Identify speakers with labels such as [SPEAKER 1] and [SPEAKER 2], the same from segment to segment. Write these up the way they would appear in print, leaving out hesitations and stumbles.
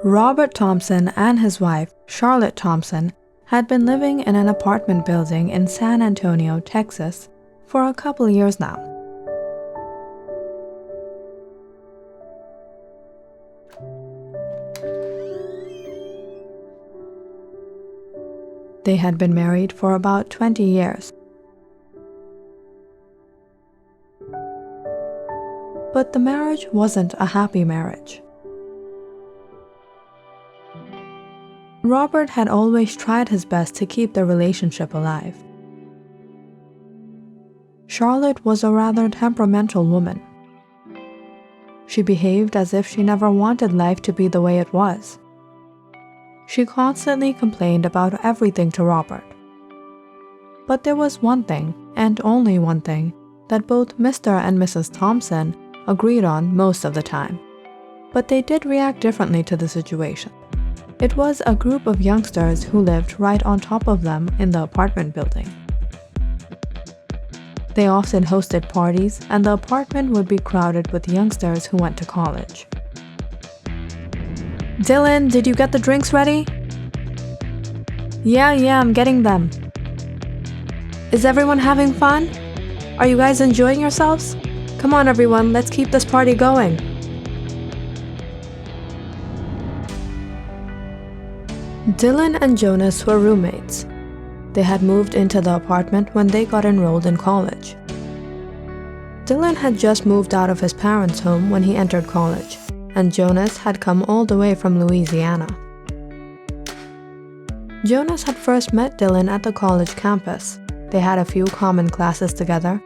[SPEAKER 1] Robert Thompson and his wife, Charlotte Thompson, had been living in an apartment building in San Antonio, Texas, for a couple years now. They had been married for about 20 years. But the marriage wasn't a happy marriage. Robert had always tried his best to keep the relationship alive. Charlotte was a rather temperamental woman. She behaved as if she never wanted life to be the way it was. She constantly complained about everything to Robert. But there was one thing, and only one thing, that both Mr. and Mrs. Thompson agreed on most of the time. But they did react differently to the situation. It was a group of youngsters who lived right on top of them in the apartment building. They often hosted parties, and the apartment would be crowded with youngsters who went to college. "Dylan, did you get the drinks ready?" Yeah, I'm getting them." "Is everyone having fun? Are you guys enjoying yourselves? Come on everyone, let's keep this party going." Dylan and Jonas were roommates. They had moved into the apartment when they got enrolled in college. Dylan had just moved out of his parents' home when he entered college, and Jonas had come all the way from Louisiana. Jonas had first met Dylan at the college campus. They had a few common classes together,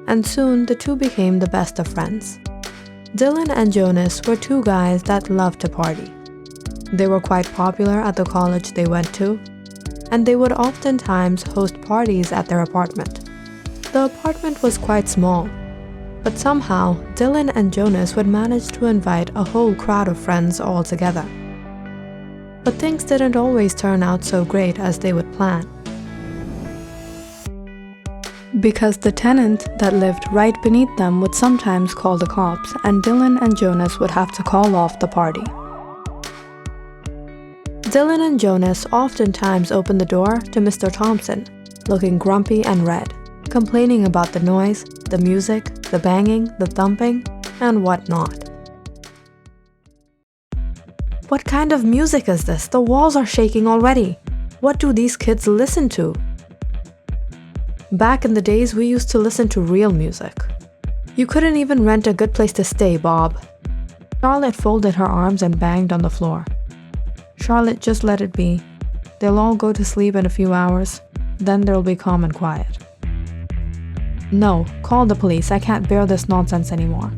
[SPEAKER 1] and soon the two became the best of friends. Dylan and Jonas were two guys that loved to party. They were quite popular at the college they went to, and they would oftentimes host parties at their apartment. The apartment was quite small, but somehow Dylan and Jonas would manage to invite a whole crowd of friends all together. But things didn't always turn out so great as they would plan. Because the tenant that lived right beneath them would sometimes call the cops, and Dylan and Jonas would have to call off the party. Dylan and Jonas oftentimes opened the door to Mr. Thompson, looking grumpy and red, complaining about the noise, the music, the banging, the thumping, and whatnot. "What kind of music is this? The walls are shaking already. What do these kids listen to?" "Back in the days, we used to listen to real music. You couldn't even rent a good place to stay, Bob." Charlotte folded her arms and banged on the floor. "Charlotte, just let it be. They'll all go to sleep in a few hours. Then there'll be calm and quiet." "No, call the police. I can't bear this nonsense anymore."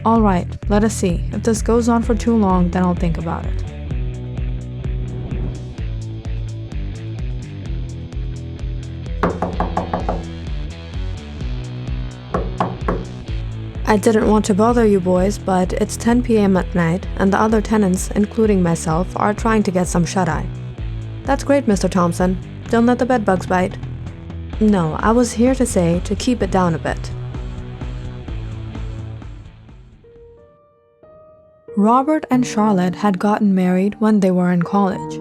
[SPEAKER 1] "All right, let us see. If this goes on for too long, then I'll think about it." "I didn't want to bother you boys, but it's 10 p.m. at night, and the other tenants, including myself, are trying to get some shut-eye." "That's great, Mr. Thompson. Don't let the bedbugs bite." "No, I was here to say to keep it down a bit." Robert and Charlotte had gotten married when they were in college,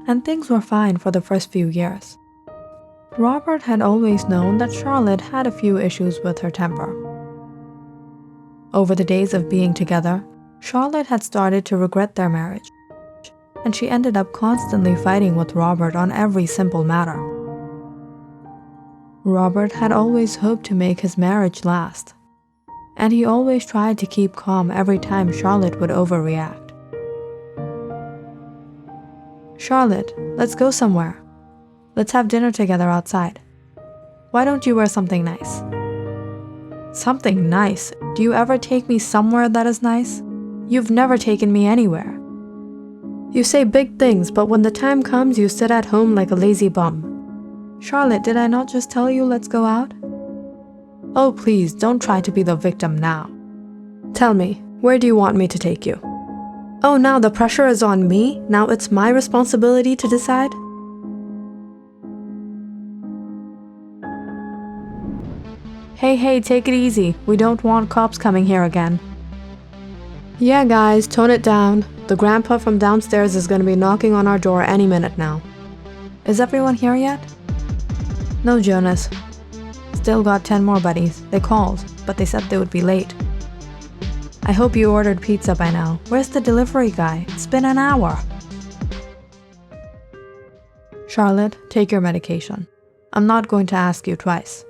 [SPEAKER 1] and things were fine for the first few years. Robert had always known that Charlotte had a few issues with her temper. Over the days of being together, Charlotte had started to regret their marriage, and she ended up constantly fighting with Robert on every simple matter. Robert had always hoped to make his marriage last, and he always tried to keep calm every time Charlotte would overreact. "Charlotte, let's go somewhere. Let's have dinner together outside. Why don't you wear something nice?" "Something nice? Do you ever take me somewhere that is nice? You've never taken me anywhere. You say big things, but when the time comes, you sit at home like a lazy bum." "Charlotte, did I not just tell you let's go out?" "Oh, please, don't try to be the victim now. Tell me, where do you want me to take you?" "Oh, now the pressure is on me? Now it's my responsibility to decide?" Hey, take it easy. We don't want cops coming here again." Yeah, guys, tone it down. The grandpa from downstairs is gonna be knocking on our door any minute now. Is everyone here yet? No, Jonas. Still got 10 more buddies. They called, but they said they would be late. I hope you ordered pizza by now. Where's the delivery guy? It's been an hour. Charlotte, take your medication. I'm not going to ask you twice.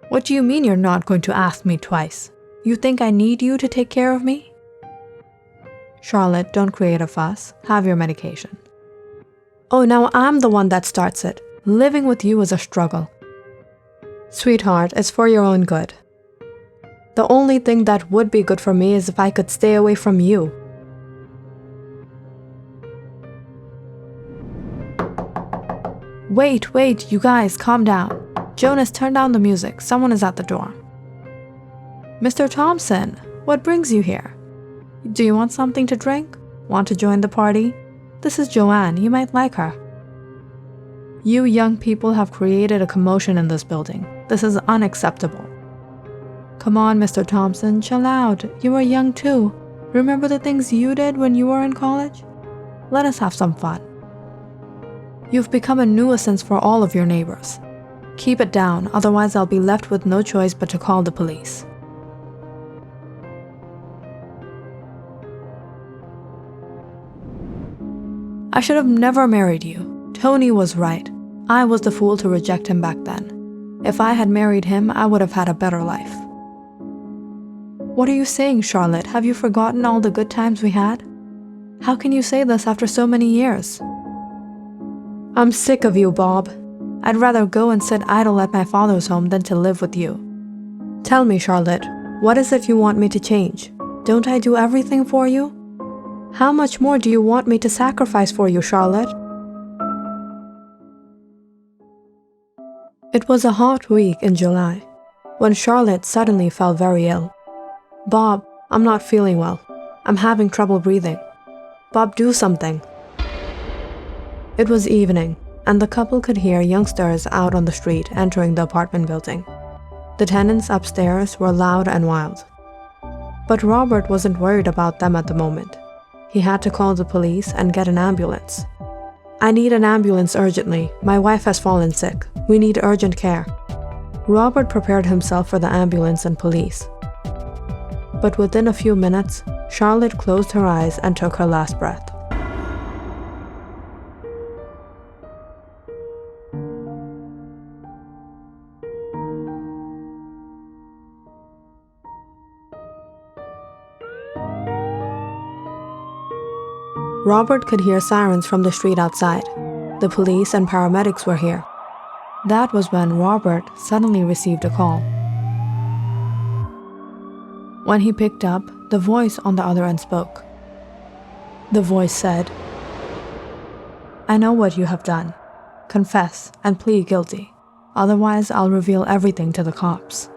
[SPEAKER 1] What do you mean you're not going to ask me twice? You think I need you to take care of me? Charlotte, don't create a fuss. Have your medication. Oh, now I'm the one that starts it. Living with you is a struggle. Sweetheart, it's for your own good. The only thing that would be good for me is if I could stay away from you. Wait, you guys, calm down. Jonas, turn down the music. Someone is at the door. Mr. Thompson, what brings you here? Do you want something to drink? Want to join the party? This is Joanne. You might like her. You young people have created a commotion in this building. This is unacceptable. Come on, Mr. Thompson, chill out. You are young too. Remember the things you did when you were in college? Let us have some fun. You've become a nuisance for all of your neighbors. Keep it down, otherwise I'll be left with no choice but to call the police. I should have never married you. Tony was right. I was the fool to reject him back then. If I had married him, I would have had a better life. What are you saying, Charlotte? Have you forgotten all the good times we had? How can you say this after so many years? I'm sick of you, Bob. I'd rather go and sit idle at my father's home than to live with you. Tell me, Charlotte, what is it you want me to change? Don't I do everything for you? How much more do you want me to sacrifice for you, Charlotte? It was a hot week in July, when Charlotte suddenly fell very ill. Bob, I'm not feeling well. I'm having trouble breathing. Bob, do something. It was evening, and the couple could hear youngsters out on the street entering the apartment building. The tenants upstairs were loud and wild. But Robert wasn't worried about them at the moment. He had to call the police and get an ambulance. I need an ambulance urgently. My wife has fallen sick. We need urgent care. Robert prepared himself for the ambulance and police. But within a few minutes, Charlotte closed her eyes and took her last breath. Robert could hear sirens from the street outside. The police and paramedics were here. That was when Robert suddenly received a call. When he picked up, the voice on the other end spoke. The voice said, "I know what you have done. Confess and plead guilty. Otherwise, I'll reveal everything to the cops."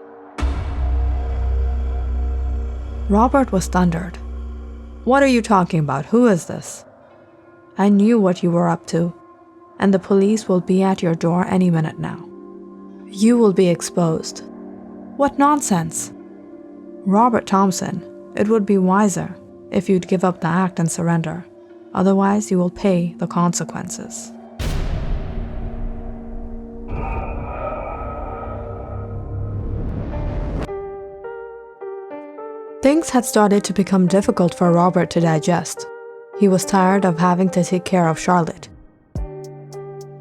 [SPEAKER 1] Robert was thundered. "What are you talking about? Who is this?" "I knew what you were up to, and the police will be at your door any minute now. You will be exposed." "What nonsense!" "Robert Thompson, it would be wiser if you'd give up the act and surrender. Otherwise, you will pay the consequences." Things had started to become difficult for Robert to digest. He was tired of having to take care of Charlotte.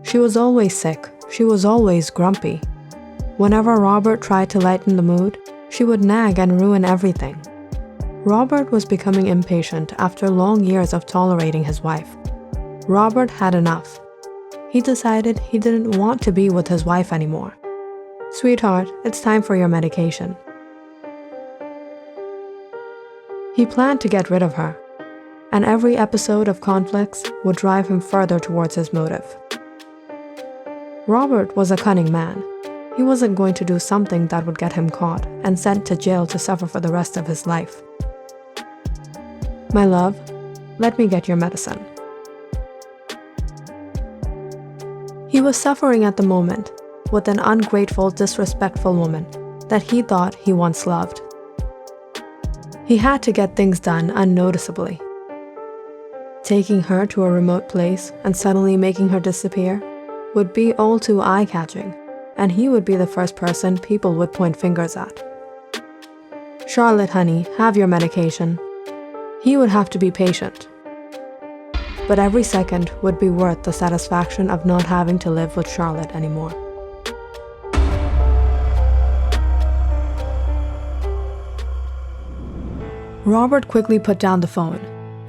[SPEAKER 1] She was always sick. She was always grumpy. Whenever Robert tried to lighten the mood, she would nag and ruin everything. Robert was becoming impatient after long years of tolerating his wife. Robert had enough. He decided he didn't want to be with his wife anymore. "Sweetheart, it's time for your medication." He planned to get rid of her, and every episode of conflicts would drive him further towards his motive. Robert was a cunning man. He wasn't going to do something that would get him caught and sent to jail to suffer for the rest of his life. "My love, let me get your medicine." He was suffering at the moment with an ungrateful, disrespectful woman that he thought he once loved. He had to get things done unnoticeably. Taking her to a remote place and suddenly making her disappear would be all too eye-catching, and he would be the first person people would point fingers at. "Charlotte, honey, have your medication." He would have to be patient. But every second would be worth the satisfaction of not having to live with Charlotte anymore. Robert quickly put down the phone.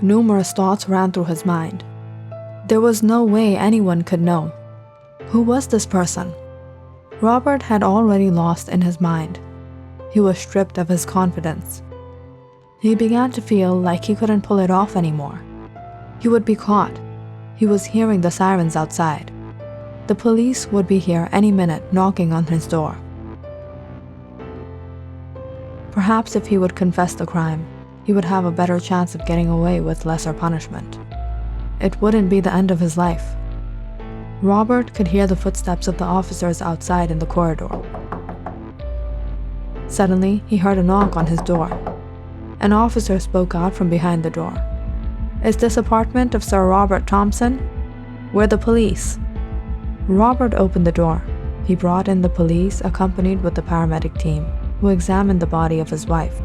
[SPEAKER 1] Numerous thoughts ran through his mind. There was no way anyone could know. Who was this person? Robert had already lost in his mind. He was stripped of his confidence. He began to feel like he couldn't pull it off anymore. He would be caught. He was hearing the sirens outside. The police would be here any minute knocking on his door. Perhaps if he would confess the crime, he would have a better chance of getting away with lesser punishment. It wouldn't be the end of his life. Robert could hear the footsteps of the officers outside in the corridor. Suddenly, he heard a knock on his door. An officer spoke out from behind the door. "Is this apartment of Sir Robert Thompson? We're the police." Robert opened the door. He brought in the police accompanied with the paramedic team, who examined the body of his wife.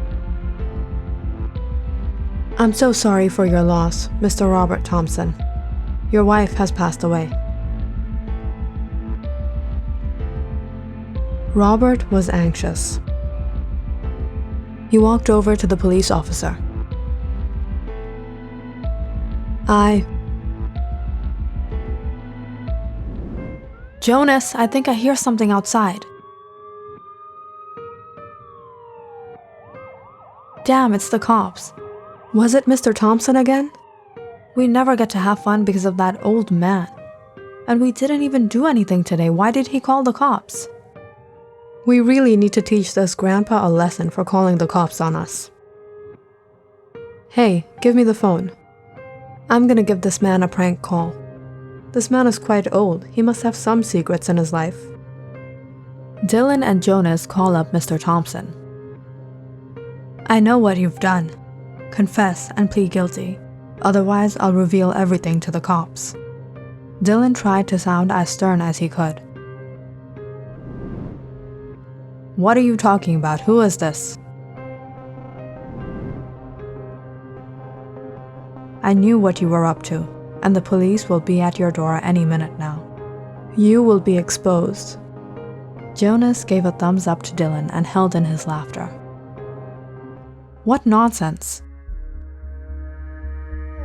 [SPEAKER 1] "I'm so sorry for your loss, Mr. Robert Thompson. Your wife has passed away." Robert was anxious. He walked over to the police officer. "Jonas, I think I hear something outside." Damn, it's the cops. Was it Mr. Thompson again? We never get to have fun because of that old man. And we didn't even do anything today. Why did he call the cops? We really need to teach this grandpa a lesson for calling the cops on us. "Hey, give me the phone. I'm gonna give this man a prank call. This man is quite old. He must have some secrets in his life." Dylan and Jonas call up Mr. Thompson. "I know what you've done. Confess and plead guilty. Otherwise, I'll reveal everything to the cops." Dylan tried to sound as stern as he could. "What are you talking about? Who is this?" "I knew what you were up to, and the police will be at your door any minute now. You will be exposed." Jonas gave a thumbs up to Dylan and held in his laughter. "What nonsense!"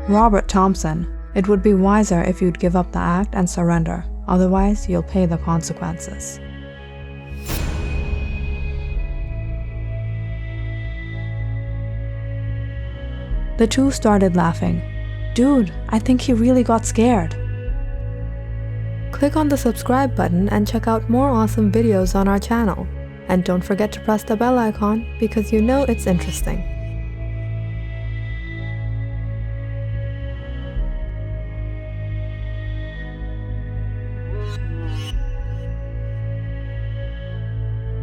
[SPEAKER 1] "Robert Thompson, it would be wiser if you'd give up the act and surrender, otherwise you'll pay the consequences." The two started laughing. "Dude, I think he really got scared." Click on the subscribe button and check out more awesome videos on our channel. And don't forget to press the bell icon because you know it's interesting.